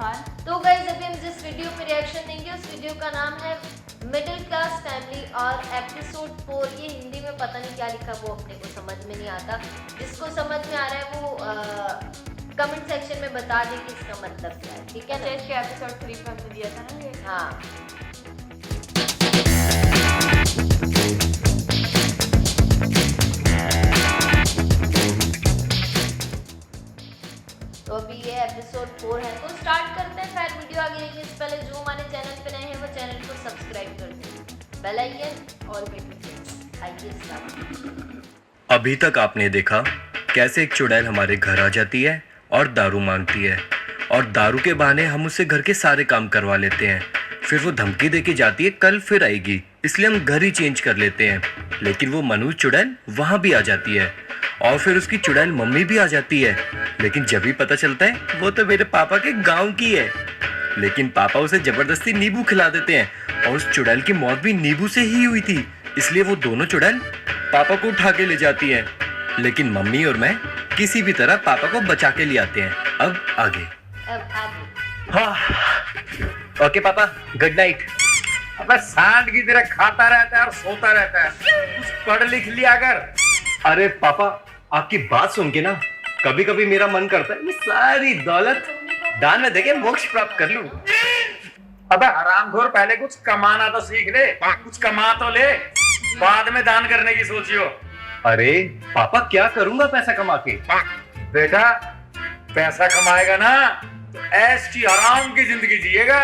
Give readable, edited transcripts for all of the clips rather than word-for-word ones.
खान। तो गाइस अभी हम जिस वीडियो पे रिएक्शन देंगे उस वीडियो का नाम है मिडिल क्लास फैमिली और एपिसोड 4। ये हिंदी में पता नहीं क्या लिखा, वो अपने को समझ में नहीं आता। जिसको समझ में आ रहा है वो कमेंट सेक्शन में बता दे कि इसका मतलब क्या है, ठीक है ना? इसके एपिसोड 3 पे हमने दिया था ना ये। हाँ, तो अभी ये एपिसोड 4 है, तो स्टार्ट करते हैं। फिर वीडियो आगे देखने से पहले जो हमारे चैनल पे नए हैं वो चैनल को सब्सक्राइब कर दें, बेल आइकन और बेल आइए स्टार्ट। अभी तक आपने देखा कैसे एक चुड़ैल हमारे घर आ जाती है और दारू मांगती है, और दारू के बहाने हम उससे घर के सारे काम करवा लेते हैं। फिर वो धमकी देके जाती है कल फिर आएगी, इसलिए हम घर ही चेंज कर लेते हैं। लेकिन वो मनु चुड़ैल वहाँ भी आ जाती है, और फिर उसकी चुड़ैल मम्मी भी आ जाती है। लेकिन जब भी पता चलता है वो तो मेरे पापा के गाँव की है। लेकिन पापा उसे जबरदस्ती नींबू खिला देते हैं, और उस चुड़ैल की मौत भी नींबू से ही हुई थी, इसलिए वो दोनों चुड़ैल पापा को उठा के ले जाती है। लेकिन मम्मी और मैं किसी भी तरह पापा को बचा के ले आते हैं। अब आगे। हाँ ओके पापा, गुड नाइट। अबे सांड की तरह खाता रहता है और सोता रहता है, कुछ पढ़ लिख लिया कर। अरे पापा, आपकी बात सुन के ना कभी कभी मेरा मन करता है ये सारी दौलत दान में देके मोक्ष प्राप्त कर लूं। अबे हरामखोर, पहले कुछ कमाना तो सीख ले, कुछ कमा तो ले, बाद में दान करने की सोचियो। अरे पापा, क्या करूंगा पैसा कमा के? बेटा, पैसा कमाएगा ना तो ऐश की आराम की जिंदगी जिएगा।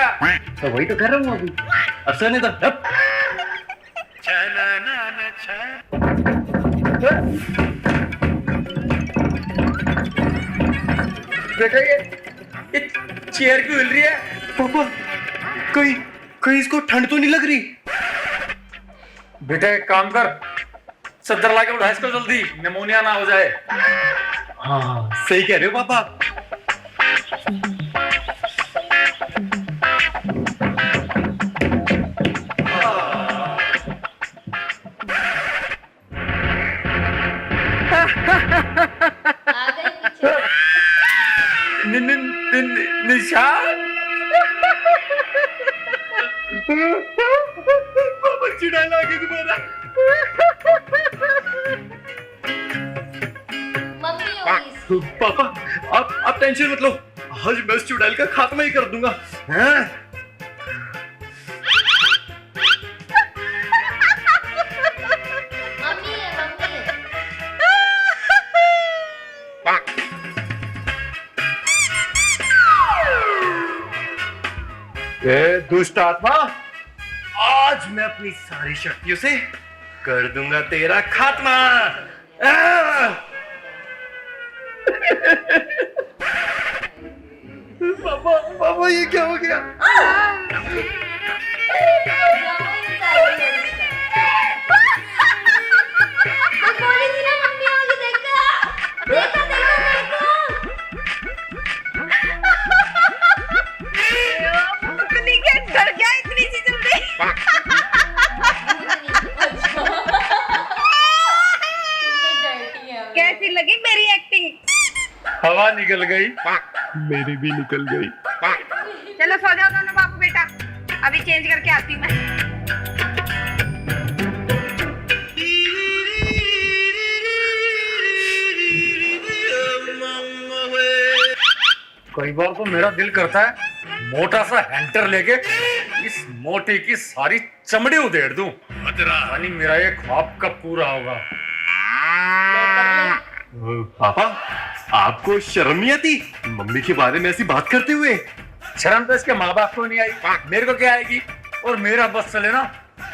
तो वही तो कर रहा हूँ अभी। अब सोने दो। बेटा, ये चेयर क्यों हिल रही है? पापा, कहीं कहीं इसको ठंड तो नहीं लग रही? बेटा एक काम कर, चद्दर लाके उठा इसको जल्दी, निमोनिया ना हो जाए। हाँ सही कह रहे हो पापा। आ गए पीछे। निशान पापा चुड़ैल आ गई दोबारा। मम्मी होगी इसकी। पापा आप टेंशन मत लो, आज मैं इस चुड़ैल का खात्मा ही कर दूंगा। हाँ? मम्मी है, मम्मी है। ए दुष्ट आत्मा, आज मैं अपनी सारी शक्तियों से कर दूंगा तेरा खात्मा। पापा पापा, ये क्या हो गया? तो बोली थी ना मम्मी होगी, देखा देखा देखा देखा। डर गया इतनी सी जल्दी। कैसी लगी मेरी एक्टिंग? हवा निकल गई। मेरी भी निकल गई। चलो सो जाओ दोनों बापू बेटा, अभी चेंज करके आती हूँ मैं। कई बार तो मेरा दिल करता है मोटा सा हैंटर लेके इस मोटी की सारी चमड़ी उधेड़ दूं। यानी मेरा ये ख्वाब कब पूरा होगा? पापा, आपको शर्म नहीं आती मम्मी के बारे में ऐसी बात करते हुए? शर्म तो इसके माँ बाप को नहीं आई, मेरे को क्या आएगी? और मेरा बस चले ना,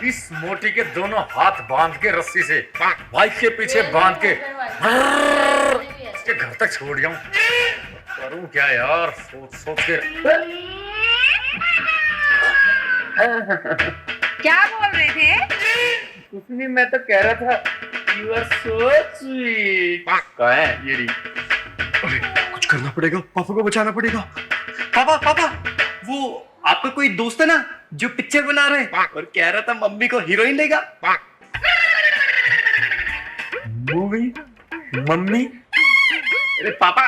इस मोटी के दोनों हाथ बांध के रस्सी से बाइक के पीछे बांध के इसके घर तक छोड़ जाऊं। करूं क्या यार, सोच सोच के। क्या बोल रहे थे? कुछ नहीं, मैं तो कह रहा था यू आर सो स्वीट। कहाँ है ये रही? अरे, कुछ करना पड़ेगा, पापा को बचाना पड़ेगा। पापा पापा, वो आपका कोई दोस्त है ना जो पिक्चर बना रहे हैं और कह रहा था मम्मी को हीरोइन लेगा? Movie, mummy. अरे पापा,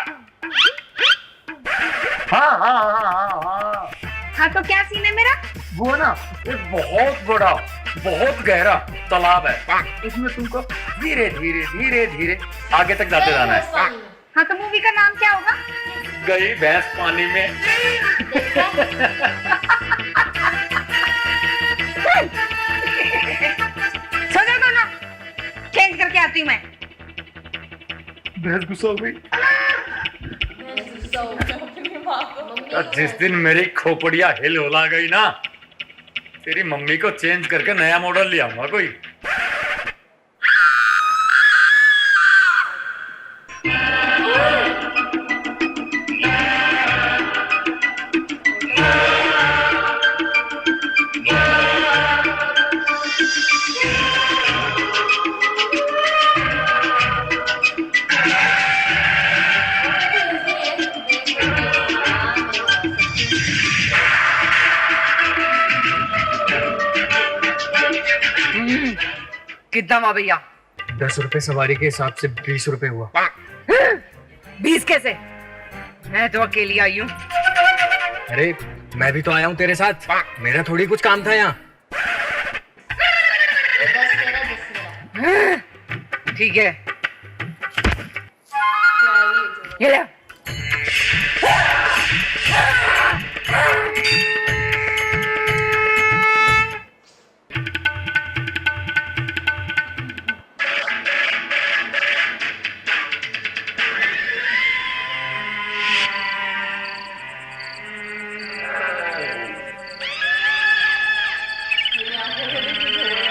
हाँ हाँ हाँ हाँ हाँ। हाँ तो क्या सीन है मेरा? वो ना एक बहुत बड़ा बहुत गहरा तालाब है, उसमें तुमको धीरे धीरे धीरे धीरे आगे तक जाते जाना बस है। पानी में। हाँ तो मूवी का नाम क्या होगा? गई भैंस पानी में। सो जाओ दोनों, चेंज करके आती हूँ मैं। भैंस गुस्सा हो गई। मैं गुस्सा हो गया अपनी माँ को। मम्मी जिस दिन मेरी खोपड़िया हिल होला गई ना, तेरी मम्मी को चेंज करके नया मॉडल ले आऊंगा कोई। कितना हुआ भैया? 10 रुपए सवारी के हिसाब से 20 रुपए हुआ। 20 कैसे? मैं तो अकेली आई हूँ। अरे मैं भी तो आया हूँ तेरे साथ, मेरा थोड़ी कुछ काम था यहाँ। 10 तेरा 10 मेरा। ठीक है, क्या है ये जो? ये ले। मेरी आंखों में भी कुछ हो रहा है।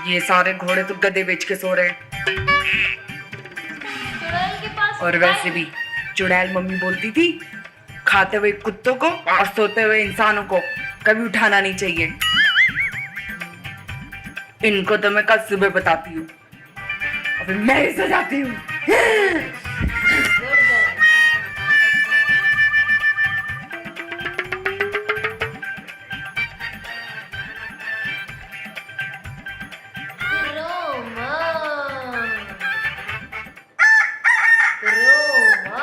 ये सारे घोड़े तो गधे बेच के सो रहे हैं। चुड़ैल के पास और क्या वैसे है? भी चुड़ैल मम्मी बोलती थी, खाते हुए कुत्तों को और सोते हुए इंसानों को कभी उठाना नहीं चाहिए। इनको तो मैं कल सुबह बताती हूँ, अभी मैं ही सजाती हूँ। Good girl. रोमा।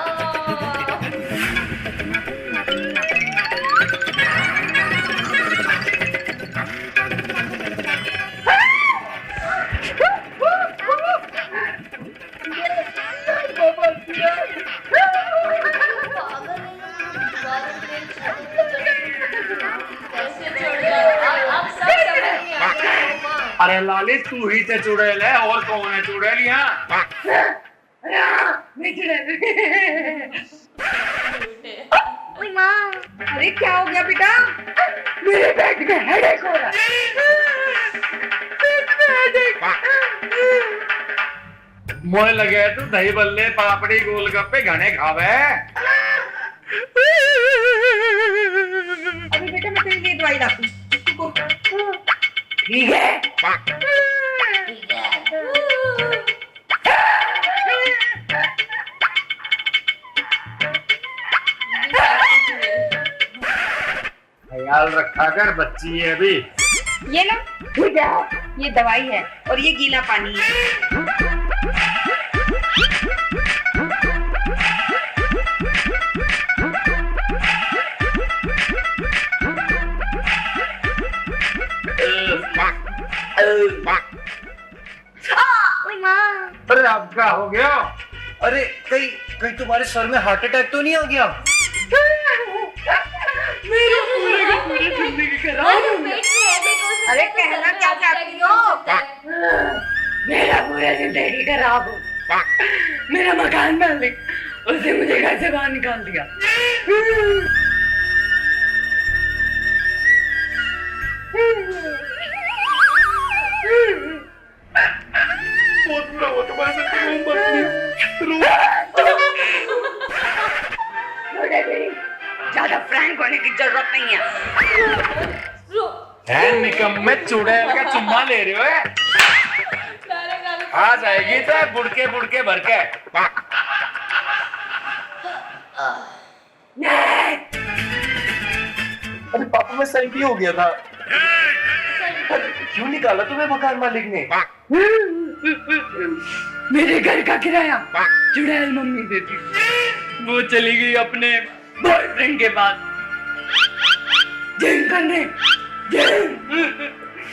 कैसे छोड़ जाओ? अब सब समझ में आ गया रोमा। अरे लाली तू ही तो चुड़ैल है, और कौन है चुड़ैल यहाँ? ओए माँ, अरे क्या हो गया बेटा? मेरे पेट में हेडेक हो रहा है। पेट में हेडेक। मोए लगे तू दही बल्ले पापड़ी गोलगप्पे घने खावे। अभी बेटा मैं तेरे लिए दवाई लाती हूँ। ठीक है। ठीक है। ख्याल रखा कर, बच्ची है अभी। ये लो, ठीक है। ये दवाई है और ये गीला पानी है। ओए माँ, अरे अब क्या हो गया? अरे कहीं कहीं तुम्हारे सर में हार्ट अटैक तो नहीं आ गया? मेरे पूरे के पूरे जिंदगी खराब अरे हो पेट गया। में headache हो सकता अरे है, तो कहना सर में क्या heart attack चाहती भी हो? हो सकता है। मेरा पूरा जिंदगी खराब हो। मेरा मकान मालिक, उसने मुझे घर से बाहर निकाल दिया। बहुत बुरा हुआ तुम्हारे साथ, रो मत। ज्यादा फ्रैंक होने की जरूरत नहीं है। है निकम्मे चुड़ैल का चुम्मा ले रहे हो है? आ जाएगी तो बुड़के बुड़के भर के। अरे पापा मैं सही भी हो गया था। क्यों निकाला तुम्हें मकान मालिक ने? मेरे घर का किराया चुड़ैल मम्मी देती, वो चली गई अपने बॉयफ्रेंड के पास जिम करने।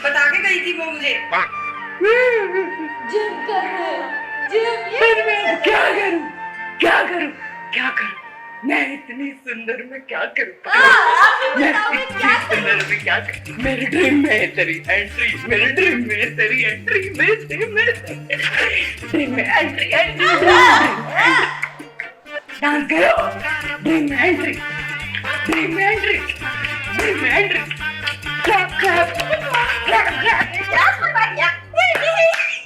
बता के गई थी वो मुझे। जिम कर रहे हो? जिम फिर मैं क्या करूं, क्या करूं, क्या करूं? मैं इतनी सुंदर में क्या करूं? मैं इतनी सुंदर में क्या करूं? मेरे ड्रीम में है तेरी एंट्री, मेरे ड्रीम में है तेरी एंट्री, मेरे ड्रीम में एंट्री, डांस करो, ड्रीम में एंट्री, ड्रीम में एंट्री, ड्रीम में entry, clap clap clap clap.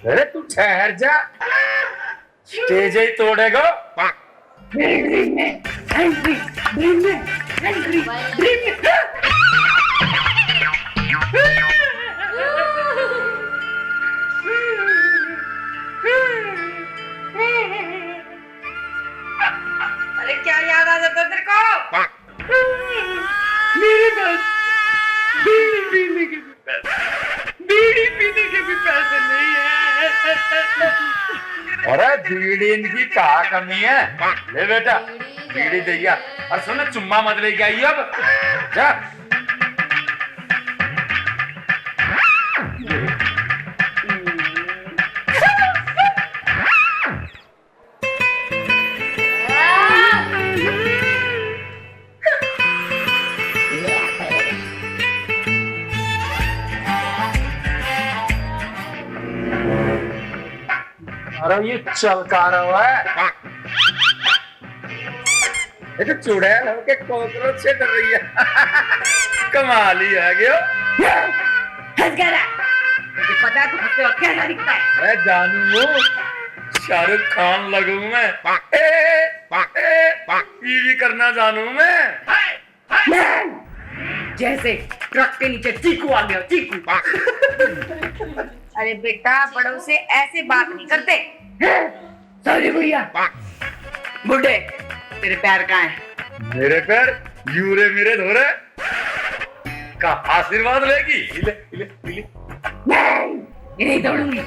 अरे तू ठहर जा, स्टेज ही तोड़ेगा। मेरे ड्रीम में एंट्री, ड्रीम में एंट्री, ड्रीम में। अरे क्या याद आ जाता तेरे को? मेरे पास बीड़ी पीने के भी पैसे नहीं है। अरे बीड़ी इनकी कहा कमी है? ले बेटा बीड़ी दे गया। और सुन चुम्मा मत लेके आई अब जा। अरे ये चलका रहा है, ये तो चुड़ैल होके कॉकरोच से डर रही है। कमाल ही है गयो। हंस गया ना? मुझे पता है तू हंसते वक्त कैसा दिखता है। मैं जानू शाहरुख खान लगू मैं। ये भी करना जानू मैं। जैसे ट्रक के नीचे चीकू आ गया, चीकू। अरे बेटा बड़ों से ऐसे बात नहीं करते। सॉरी बुढ़िया। बुढ़े तेरे पैर कहाँ हैं? मेरे पैर यूरे मेरे धोरे का आशीर्वाद लेगी। हिले हिले हिले। नहीं तोड़ूंगी।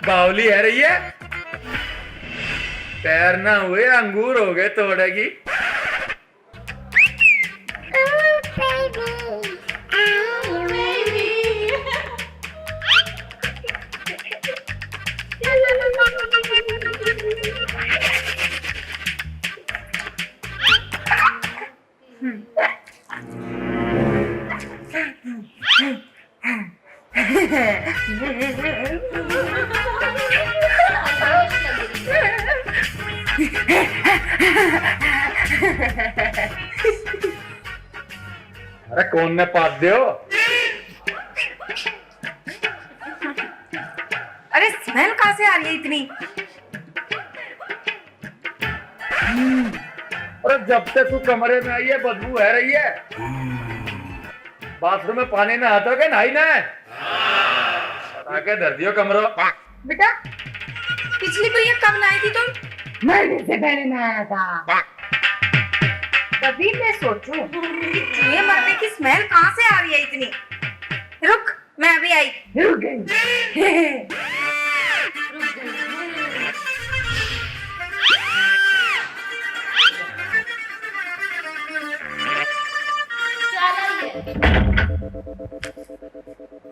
बावली है रही है, पैर ना हुए अंगूर हो गए तोड़ेगी। अरे कौन ने पाद दियो? अरे स्मेल कहाँ से आ रही है इतनी? अरे जब से तू कमरे में आई है बदबू है रही है। बाथरूम में पानी ना आता क्या? नहाई ना आके धर दियो कमरो। बेटा पिछली बुढ़िया कब नहाई थी तुम? मरने से पहले नहाया था। तभी मैं सोचूं कि चूहे मरने की स्मेल कहाँ से आ रही है इतनी। रुक मैं अभी आई। रुक गई।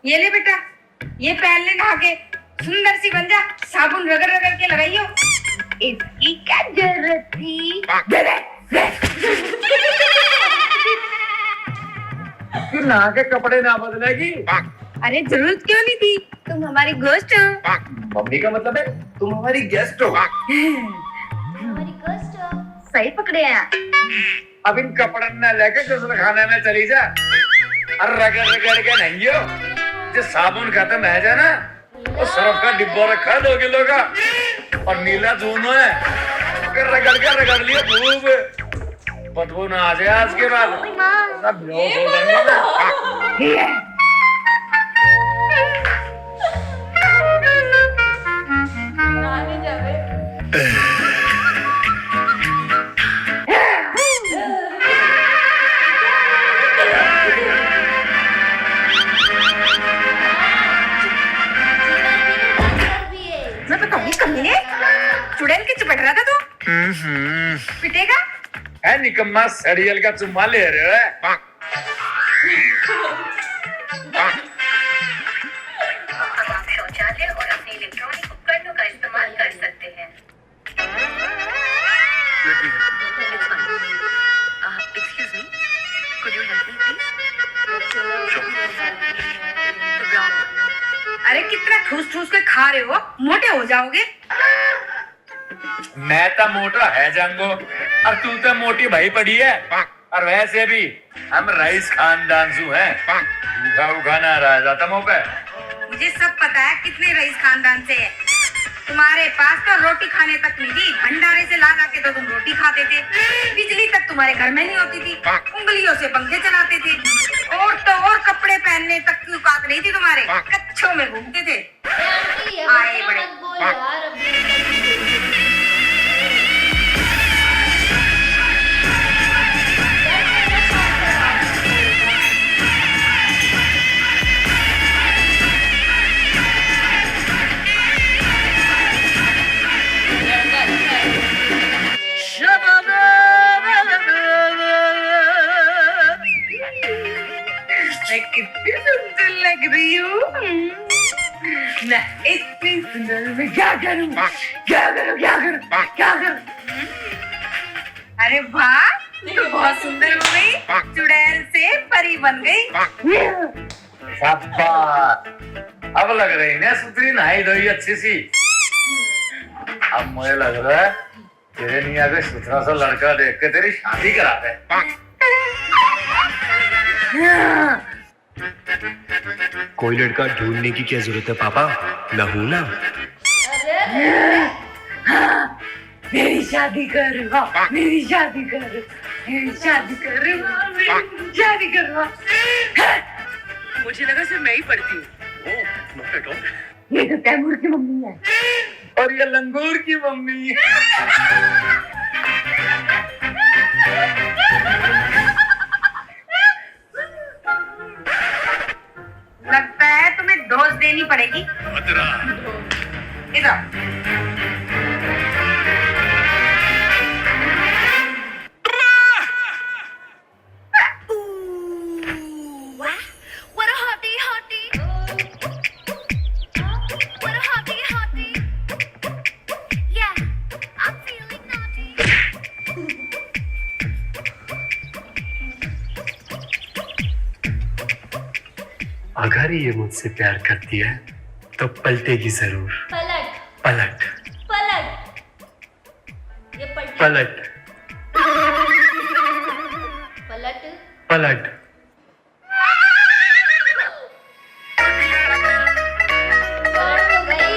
ये ले बेटा, ये पहन ले नहा के, सुंदर सी बन जा। साबुन रगड़ रगड़ के लगाइयो। इसकी क्या जरूरत थी? तू नहा के कपड़े ना बदलेगी? अरे जरूरत क्यों नहीं थी? तुम हमारी गोश्त हो। मम्मी का मतलब है तुम हमारी गेस्ट हो। हमारी कस्ट सही पकड़े हैं। अब इन कपड़े न लेके गुस्ल खाने में चली जा और रगड़ रगड़ के नहीं हो। जो साबुन खत्म है जा ना, तो सरफ का डिब्बा रखा है 2 किलो का और नीला जून है, रगड़ के रगड़ लिया खूब। बदबू ना आ जाए आज के बाद, वरना बेहोश हो जाऊंगा मैं। ये नानी जावे मैं बताऊंगी कमीने, चुड़ैल के चिपट रहा था तू, पिटेगा। है निकम्मा, सड़ियल का चुम्मा ले रहे हो? अब आप शौचालय और अपने इलेक्ट्रॉनिक उपकरणों का इस्तेमाल कर सकते हैं। Excuse me, could you help me please? अरे कितना ठूस ठूस के खा रहे हो, मोटे हो जाओगे। मैं तो मोटा है जंगो, और तू तो मोटी भाई पड़ी है। और वैसे भी हम रईस खानदान से हैं, भूखा उखाना रह जाता मुँह पे। मुझे सब पता है कितने रईस खानदान से है। तुम्हारे पास तो रोटी खाने तक नहीं थी, भंडारे से ला के तो तुम रोटी खाते थे। बिजली तक तुम्हारे घर में नहीं होती थी, उंगलियों से पंखे चलाते थे। और तो और कपड़े पहनने तक की औकात नहीं थी तुम्हारे, कच्छों में घूमते थे। आंटी ये आए बच्चा बड़े। मत बोल यार अभी। मैं कितनी सुंदर लग रही हूँ। मैं इतनी सुंदर, मैं क्या करूँ, क्या करूँ, क्या करूँ, क्या करूँ? अरे वाह, तू बहुत सुंदर हो गई, चुड़ैल से परी बन गई। शाबाश, अब लग रही ना सुथरी, नहाई धोई अच्छी सी। अब मुझे लग रहा है तेरे नहीं आगे सुथरा सा लड़का देख के तेरी शादी कराते हैं। कोई लड़का ढूंढने की क्या जरूरत है पापा, मैं हूं ना। मेरी शादी कर, मेरी शादी कर, मेरी शादी कर, मेरी शादी कर। मुझे लगा सिर्फ मैं ही पढ़ती हूँ। ये तो तैमूर की मम्मी है, और ये लंगूर की मम्मी। लगता है तुम्हें डोज देनी पड़ेगी। इधर What a hottie, hottie. What a hottie, hottie. Yeah, I'm feeling naughty. अगर ये मुझसे प्यार करती है तो पलटेगी जरूर। पलट पलट पलट ये पलट पलट पलट पलट। पलट तो गई।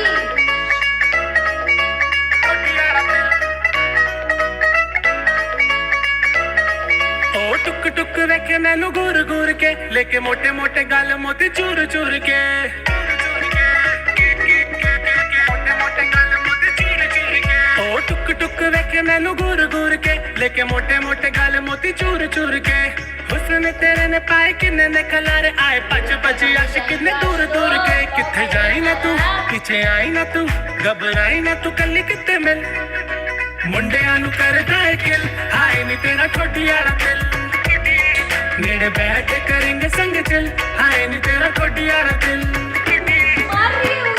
ओ टुक टुक रखे मैनू घूर घूर के, लेके मोटे मोटे गाल मोती चूर चूर के। ओ टुक टुक रखे मैनू घूर घूर के, लेके मोटे मोटे गाल मोती चूर चूर के। हुस्न तेरे ने पाए किन्ने ने खलारे आए, पच पच आशिक ने दूर दूर के। किथे जाई ना तू, पीछे आई ना तू, घबराई ना तू, कली किते मिल। मुंडियां नू करदा है किल, हाय नी तेरा ठोडी वाला दिल। नेड़े बैठ करेंगे संग चल, हाय नी तेरा ठोडी वाला दिल। मार रही हूँ।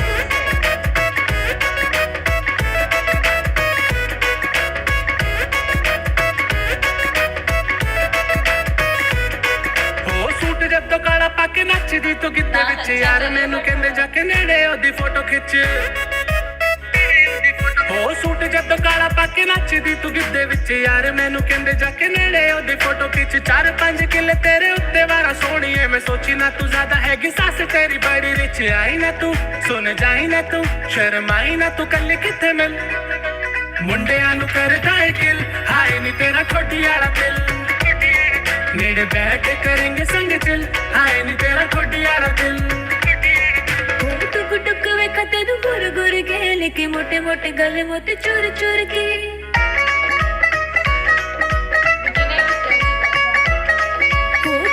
ओ सूट जद काला पाके नचदी तो गिद्दे विच यार, मैनू कहंदे जाके नेड़े ओदी फोटो खिच। ओ सूट जद काला पाके नचदी तू गिद्दे विच यार, मैनू कहंदे जाके नेड़े ओदी फोटो खिच। 4-5 किले तेरे उत्ते वारा सोहणीए, मैं सोची ना तू ज्यादा हैगी सस तेरी बड़ी रिच। आई ना तू, सुन जाई ना तू, शर्माई ना तू, कल्ले किथे मिल। ਮੁੰਡਿਆਂ ਨੂੰ ਕਰਦਾ ਏ ਕਿਲ ਹਾਏ ਨੀ ਤੇਰਾ ਖੋਟੀ ਵਾਲਾ ਦਿਲ ਨੇੜੇ ਬੈਠ ਕੇ ਕਰਾਂਗੇ ਸੰਗ ਚਿਲ ਹਾਏ ਨੀ ਤੇਰਾ ਖੋਟੀ ਵਾਲਾ ਦਿਲ टुक टुक वेखा तेनू गुर गुर के लेके मोटे मोटे गले मोते चुर चुर के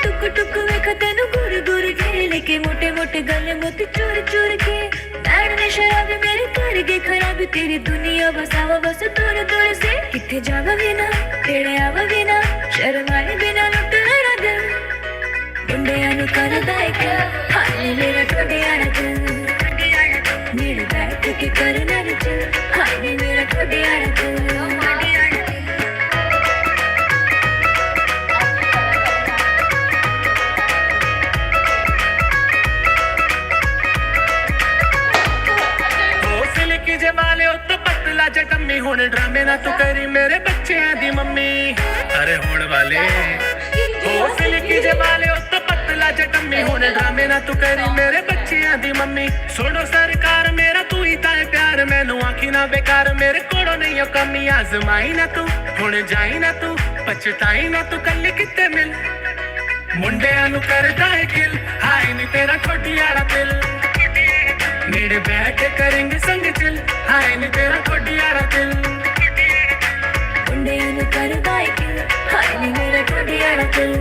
टुक टुक वेखा तेनू गुर गुर के लेके मोटे मोटे गले मोते चुर चुर के नैन ने शराब मेरे कर गए खराब तेरी दुनिया बसावा बस दूर दूर से किथे जावा बिना तेरे आवा बिना शर्माए बिना लुट लड़ा दिल मुंडिया नु करदा है क्या हाय मेरा ठोडिया ना दिल मेरे बैठ के करना रे चल हाय मेरा ठोडिया ना दिल ਸਿਲਕੀ ਜੇ ਵਾਲੇ ਉੱਤ ਪਤਲਾ ਜਟੰਮੀ ਹੁਣ ਡਰਾਮੇ ਨਾ ਤੂੰ ਕਰੀ ਮੇਰੇ ਬੱਚਿਆਂ ਦੀ ਮੰਮੀ ਅਰੇ ਹੁਣ ਵਾਲੇ ਹੋ ਸਿਲਕੀ ਜੇ ਵਾਲੇ ਉੱਤ ਪਤਲਾ ਜਟੰਮੀ ਹੁਣ ਡਰਾਮੇ ਨਾ ਤੂੰ ਕਰੀ ਮੇਰੇ ਬੱਚਿਆਂ ਦੀ ਮੰਮੀ ਸੁਣੋ ਸਰਕਾਰ ਮੇਰਾ ਤੂੰ ਹੀ ਤਾਂ ਹੈ ਪਿਆਰ ਮੈਨੂੰ ਆਖੀ ਨਾ ਬੇਕਾਰ ਮੇਰੇ ਕੋਲੋਂ ਨਹੀਂ ਉਹ ਕਮੀ ਆਜ਼ਮਾਈ ਨਾ ਤੂੰ ਹੁਣ ਜਾਈ ਨਾ ਤੂੰ ਪਛਤਾਈ ਨਾ ਤੂੰ ਕੱਲੀ ਕਿਤੇ ਮਿਲ ਮੁੰਡਿਆਂ ਨੂੰ ਕਰਦਾ ਹੈ ਕਿਲ ਹਾਏ ਨੀ ਤੇਰਾ ਖੋਟੀ ਵਾਲਾ ਦਿਲ नेड़े बैठ के करेंगे संग चिल हाय नी तेरा खोटी वाला दिल मुंडिया नु करदा है किल हाय नी मेरा ठोडिया ना दिल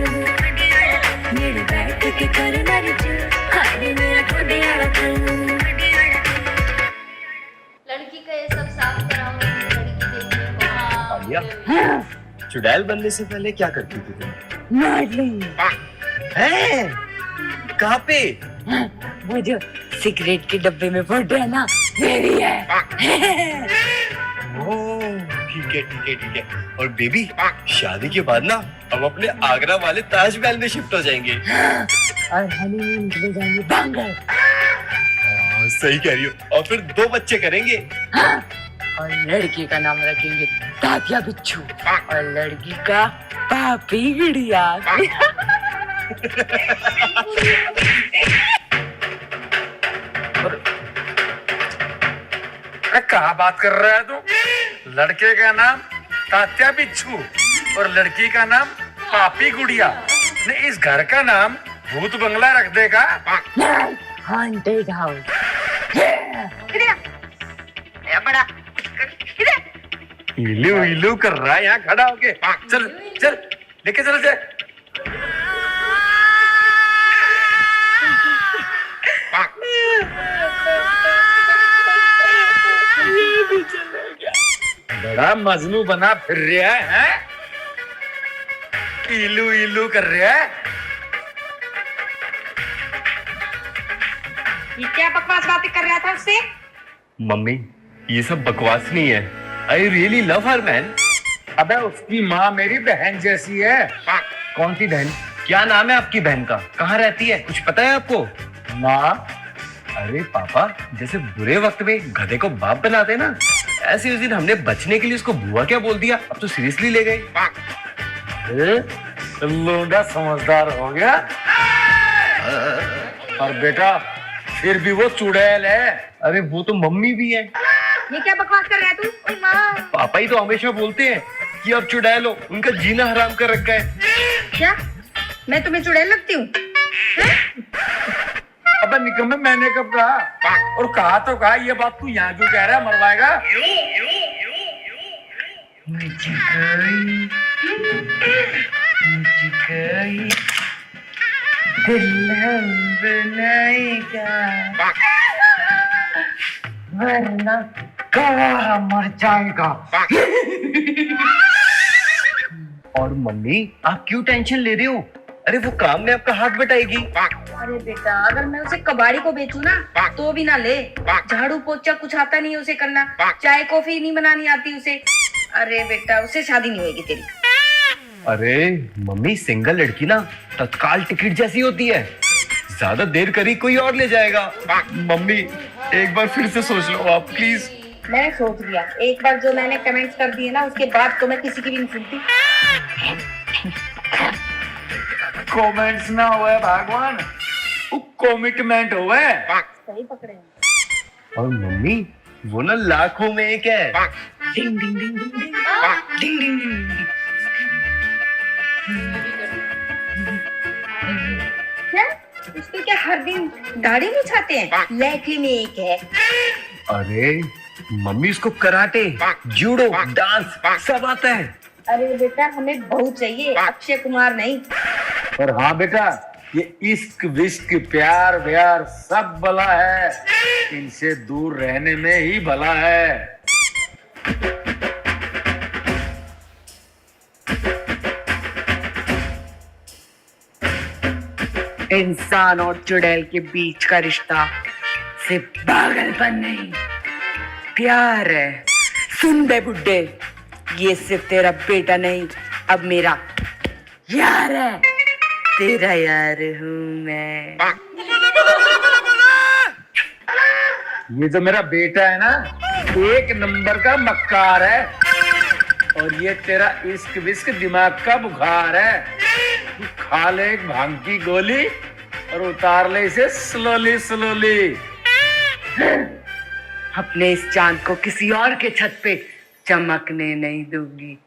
मेरे बैठ के करना रे चल हाय नी मेरा ठोडिया ना दिल लड़की का ये सब साफ कराऊंगी लड़की देखने को आलिया, चुड़ैल बनने से पहले क्या करती थी तुम? मॉडलिंग हैं? कहाँ पे? वो जो सिगरेट के डब्बे में फोटो है ना मेरी है ओह, ठीक है ठीक है ठीक है। और बेबी, शादी के बाद ना हम अपने आगरा वाले ताजमहल में शिफ्ट हो जाएंगे। और हनीमून के लिए जाएंगे बंगल सही कह रही हो। और फिर 2 बच्चे करेंगे। और लड़के का नाम रखेंगे तात्या बिच्छू और लड़की का पापी गुड़िया कहा बात कर रहा है तू? लड़के का नाम तात्या बिच्छू और लड़की का नाम पापी गुड़िया ने इस घर का नाम भूत बंगला रख देगा। हॉन्टेड हाउस बड़ा इलू इलू कर रहा है यहाँ खड़ा होके। चल चल लेके चल जाए। बड़ा मजनू बना फिर रहा है? इलू इलू कर रहा है। ये क्या बकवास बातें कर रहा था उससे? मम्मी, ये सब बकवास नहीं है। I really love her man. अबे उसकी माँ मेरी बहन जैसी है। कौन सी बहन? क्या नाम है आपकी बहन का? कहाँ रहती है? कुछ पता है आपको? माँ? अरे पापा, जैसे बुरे वक्त में गधे को बाप बनाते ना, ऐसे उस दिन हमने बचने के लिए उसको बुआ क्या बोल दिया। अब तो सीरियसली ले गए। लोडा समझदार हो गया। और बेटा फिर भी वो चुड़ैल है। अरे वो तो मम्मी भी है। ये क्या बकवास कर रहा है तू? ओए माँ, पापा ही तो हमेशा बोलते हैं कि अब चुड़ैल हो, उनका जीना हराम कर रखा है। क्या मैं तुम्हें चुड़ैल लगती हूँ? अबे निकम्मे, मैंने कब कहा? और कहा तो कहा, ये बात तू यहाँ क्यों कह रहा है? मरवाएगा। वरना गवाह मर जाएगा। और मम्मी, आप क्यों टेंशन ले रहे हो? अरे वो काम में आपका हाथ बटाएगी। अरे बेटा, अगर मैं उसे कबाड़ी को बेचूं ना तो भी ना ले। झाड़ू पोछा कुछ आता नहीं उसे करना, चाय कॉफी नहीं बनानी आती उसे। अरे बेटा, उससे शादी नहीं होगी तेरी। अरे मम्मी, सिंगल लड़की ना तत्काल टिकट जैसी होती है। ज्यादा देर करी कोई और ले जाएगा। मम्मी, एक बार फिर से सोच लो आप प्लीज। मैं सोच लिया, एक बार जो मैंने कमेंट्स कर दिए ना, उसके बाद तो मैं किसी की भी नहीं सुनती। कमेंट्स ना हुए भगवान, कमिटमेंट हुए। सही पकड़े हैं। और मम्मी, वो ना लाखों में एक है। डिंग डिंग डिंग डिंग डिंग डिंग डिंग डिंग डिंग। क्या उसको क्या हर दिन दाढ़ी मुछाते हैं? लड़की में एक है। अरे मम्मी उसको कराटे, जूडो, डांस सब आता है। अरे बेटा हमें बहू चाहिए, अक्षय कुमार नहीं। और हाँ बेटा, ये इश्क विश्क प्यार व्यार सब भला है, इनसे दूर रहने में ही भला है। इंसान और चुड़ैल के बीच का रिश्ता सिर्फ पागलपन नहीं, प्यार है। सुन बे बुड्ढे, ये सिर्फ तेरा बेटा नहीं, अब मेरा यार है। तेरा यार हूँ मैं। ये जो मेरा बेटा है ना, एक नंबर का मक्कार है, और ये तेरा इश्क विश्क दिमाग का बुखार है। तू खा ले एक भांग की गोली और उतार ले इसे स्लोली स्लोली। अपने इस चांद को किसी और के छत पे चमकने नहीं दूंगी,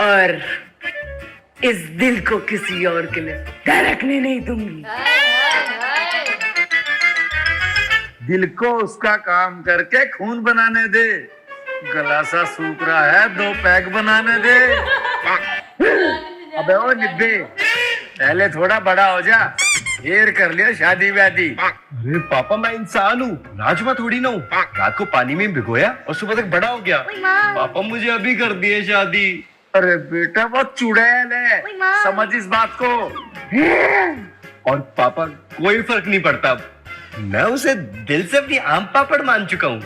और इस दिल को किसी और के लिए धड़कने नहीं दूंगी। दिल को उसका काम करके खून बनाने दे, गला सा सूख रहा है, 2 पैक बनाने दे। अबे ओ निब्बे, पहले थोड़ा बड़ा हो जा, फिर कर लिया शादी व्यादी। अरे पापा मैं इंसान हूँ, राजमा थोड़ी ना हूँ। रात को पानी में भिगोया और सुबह तक बड़ा हो गया। पापा मुझे अभी कर दिए शादी। अरे बेटा वो चुड़ैल है, समझ इस बात को। और पापा कोई फर्क नहीं पड़ता, मैं उसे दिल से अपनी आम पापड़ मान चुका हूँ।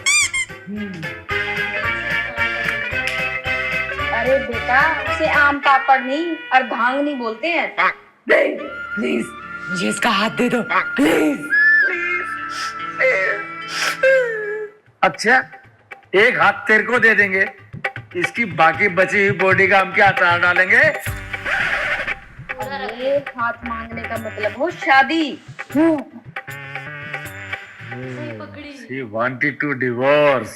अरे बेटा उसे आम पापड़ नहीं अर्धांगिनी बोलते हैं। प्लीज मुझे इसका हाथ दे दो, प्लीज। अच्छा, एक हाथ तेरे को दे देंगे, इसकी बाकी बची हुई बॉडी का हम क्या अचार डालेंगे? अरे हाथ मांगने का मतलब हो शादी। She wanted to divorce.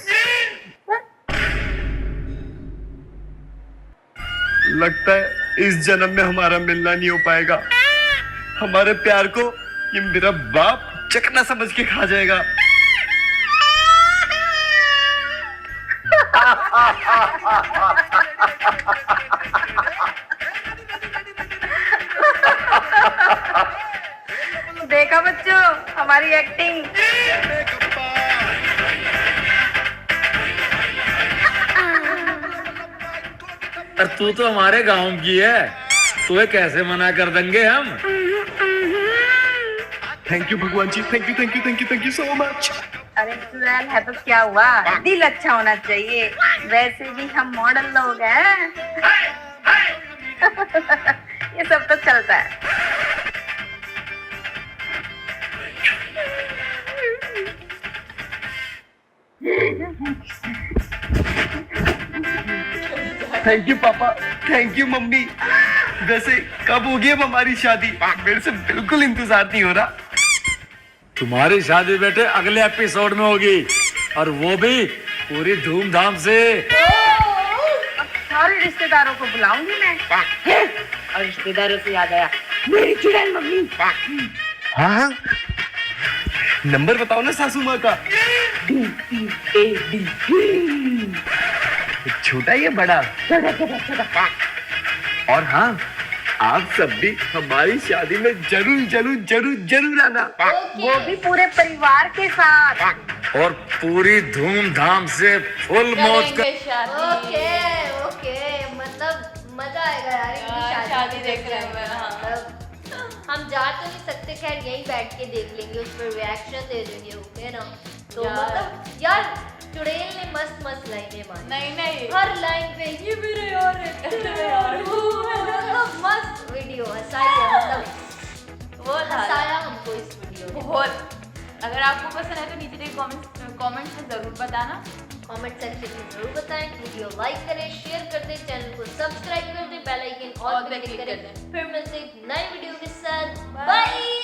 लगता है इस जन्म में हमारा मिलना नहीं हो पाएगा। हमारे प्यार को ये मेरा बाप चकना समझ के खा जाएगा। देखा बच्चों हमारी एक्टिंग। और तू तो हमारे गांव की है, तुम्हें कैसे मना कर देंगे हम? थैंक यू भगवान जी, thank you thank you thank you thank you so much. अरे चुड़ैल है तो क्या हुआ, दिल अच्छा होना चाहिए, वैसे भी हम मॉडल लोग हैं। ये सब तो चलता है। थैंक यू पापा, थैंक यू मम्मी। वैसे कब होगी अब हमारी शादी? मेरे से बिल्कुल इंतजार नहीं हो रहा। तुम्हारी शादी बेटे अगले एपिसोड में होगी, और वो भी पूरी धूमधाम से। सारे रिश्तेदारों को बुलाऊंगी मैं। और रिश्तेदारों से याद आया, मेरी चुड़ैल मम्मी। हाँ नंबर बताओ ना सासू माँ का। छोटा या बड़ा? और हाँ आप सब भी हमारी शादी में जरूर जरूर जरूर जरूर आना। वो भी पूरे परिवार के साथ, और पूरी धूमधाम से फुल मौज कर। ओके ओके, मतलब मजा आएगा यार इनकी शादी देख रहे हैं। हम जा तो नहीं सकते, खैर यहीं बैठ के देख लेंगे, उस पर रिएक्शन दे देंगे। ओके ना? तो मतलब यार चुड़ैल ने मस्त मस्त लाइनें मारी। नहीं हर लाइन पे ये मेरे यार है, तेरे यार है, मतलब मस्त वीडियो हंसाया, मतलब वो हंसाया हमको इस वीडियो में बहुत। अगर आपको पसंद है तो नीचे कमेंट्स में जरूर बताना। कमेंट सेक्शन में जरूर बताएं। वीडियो लाइक करें, शेयर कर दें, चैनल को सब्सक्राइब कर दें, बेल आइकन ऑल पे क्लिक करें। फिर मिलते हैं एक नई वीडियो के साथ। बाय।